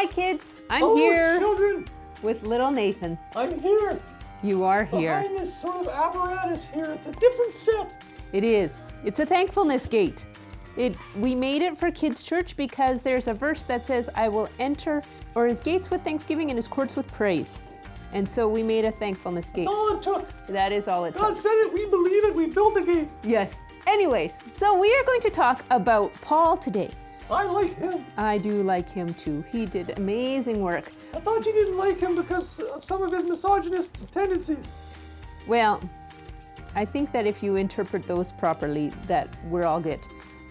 Hi, kids. I'm Hello, here children. with little Nathan. I'm here. You are here. Behind this sort of apparatus here, it's a different set. It is. It's a thankfulness gate. We made it for Kids Church because there's a verse that says, I will enter or his gates with thanksgiving and his courts with praise. And so we made a thankfulness gate. That's all it took. That is all it took. God said it, we believe it, we built the gate. Yes. Anyways, so we are going to talk about Paul today. I like him. I do like him too. He did amazing work. I thought you didn't like him because of some of his misogynist tendencies. Well, I think that if you interpret those properly, that we're all good.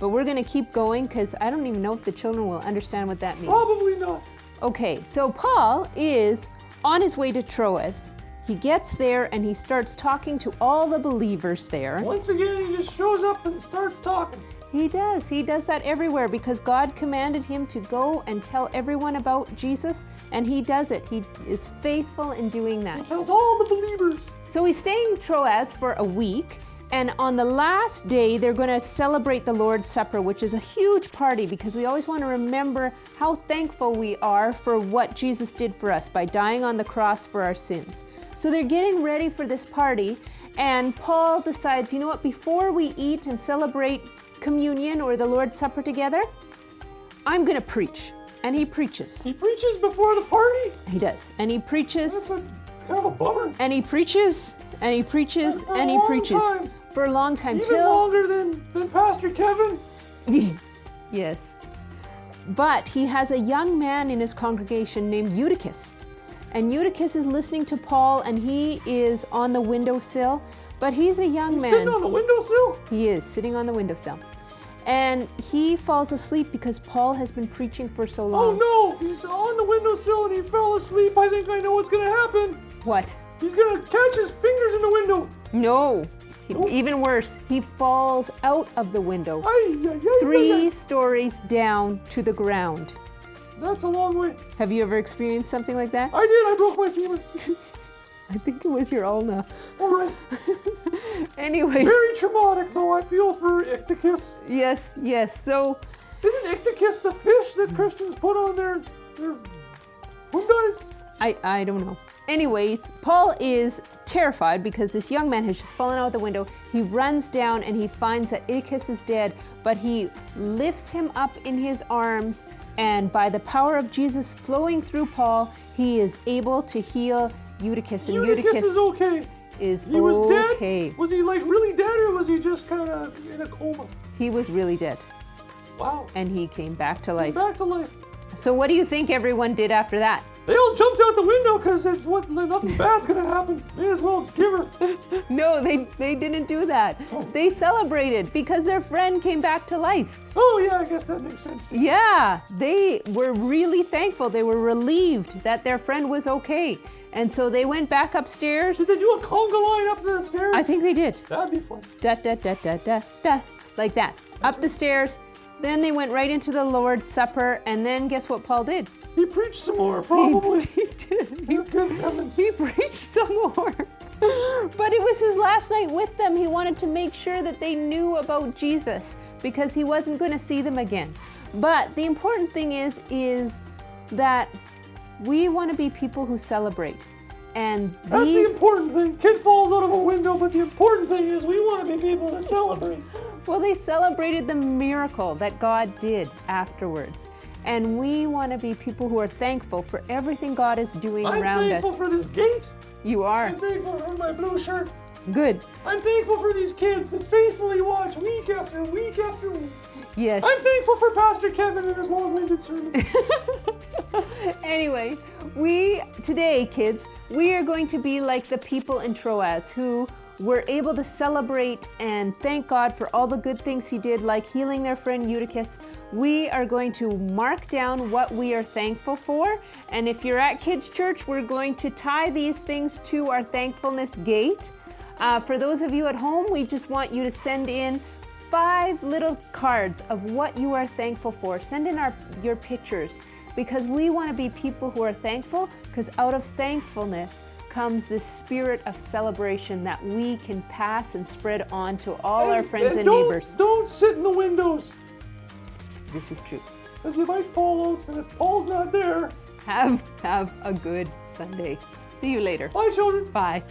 But we're going to keep going because I don't even know if the children will understand what that means. Probably not. Okay, so Paul is on his way to Troas. He gets there and he starts talking to all the believers there. Once again, he just shows up and starts talking. He does. He does that everywhere because God commanded him to go and tell everyone about Jesus, and he does it. He is faithful in doing that. He tells all the believers. So he's staying in Troas for a week, and on the last day, they're going to celebrate the Lord's Supper, which is a huge party because we always want to remember how thankful we are for what Jesus did for us by dying on the cross for our sins. So they're getting ready for this party, and Paul decides, you know what, before we eat and celebrate communion or the Lord's Supper together, I'm going to preach. And he preaches. He preaches before the party? He does. And he preaches. That's kind of a bummer. And he preaches. And he preaches. And he preaches. For a long time. Even longer than Pastor Kevin? Yes. But he has a young man in his congregation named Eutychus. And Eutychus is listening to Paul, and he is on the windowsill. But he's a young man. Sitting on the windowsill? He is sitting on the windowsill. And he falls asleep because Paul has been preaching for so long. Oh no, he's on the windowsill and he fell asleep. I think I know what's gonna happen. What? He's gonna catch his fingers in the window. No, even worse, he falls out of the window. 3 stories down to the ground. That's a long way. Have you ever experienced something like that? I did, I broke my femur. I think it was your ulna. All right. Anyways. Very traumatic though, I feel for Icticus. Yes. So. Isn't Icticus the fish that Christians put on their hundas? I don't know. Anyways, Paul is terrified because this young man has just fallen out the window. He runs down and he finds that Icticus is dead, but he lifts him up in his arms, and by the power of Jesus flowing through Paul, he is able to heal Eutychus. And Eutychus is okay. He was okay. Dead? Was he like really dead, or was he just kind of in a coma? He was really dead. Wow. And he came back to life. Back to life. So what do you think everyone did after that? They all jumped out the window because nothing bad's gonna happen. May as well give her. No, they didn't do that. Oh. They celebrated because their friend came back to life. Oh yeah, I guess that makes sense. Yeah, they were really thankful. They were relieved that their friend was okay. And so they went back upstairs. Did they do a conga line up the stairs? I think they did. That'd be fun. Da da da da da da, like that. Up the stairs. Then they went right into the Lord's Supper, and then guess what Paul did? He preached some more, probably. He did. He preached some more. But it was his last night with them. He wanted to make sure that they knew about Jesus because he wasn't going to see them again. But the important thing is that we want to be people who celebrate. And that's the important thing. Kid falls out of a window, but the important thing is we want to be people that celebrate. Well, they celebrated the miracle that God did afterwards. And we want to be people who are thankful for everything God is doing around us. I'm thankful for this gate. You are. I'm thankful for my blue shirt. Good. I'm thankful for these kids that faithfully watch week after week after week. Yes. I'm thankful for Pastor Kevin and his long-winded sermon. Anyway, today, kids, we are going to be like the people in Troas who were able to celebrate and thank God for all the good things he did, like healing their friend Eutychus. We are going to mark down what we are thankful for. And if you're at Kids Church, we're going to tie these things to our thankfulness gate. For those of you at home, we just want you to send in 5 little cards of what you are thankful for. Send in your pictures, because we want to be people who are thankful, because out of thankfulness comes this spirit of celebration that we can pass and spread on to all our friends and neighbors. Don't sit in the windows. This is true. Because you might fall out, and if Paul's not there, Have a good Sunday. See you later. Bye, children. Bye.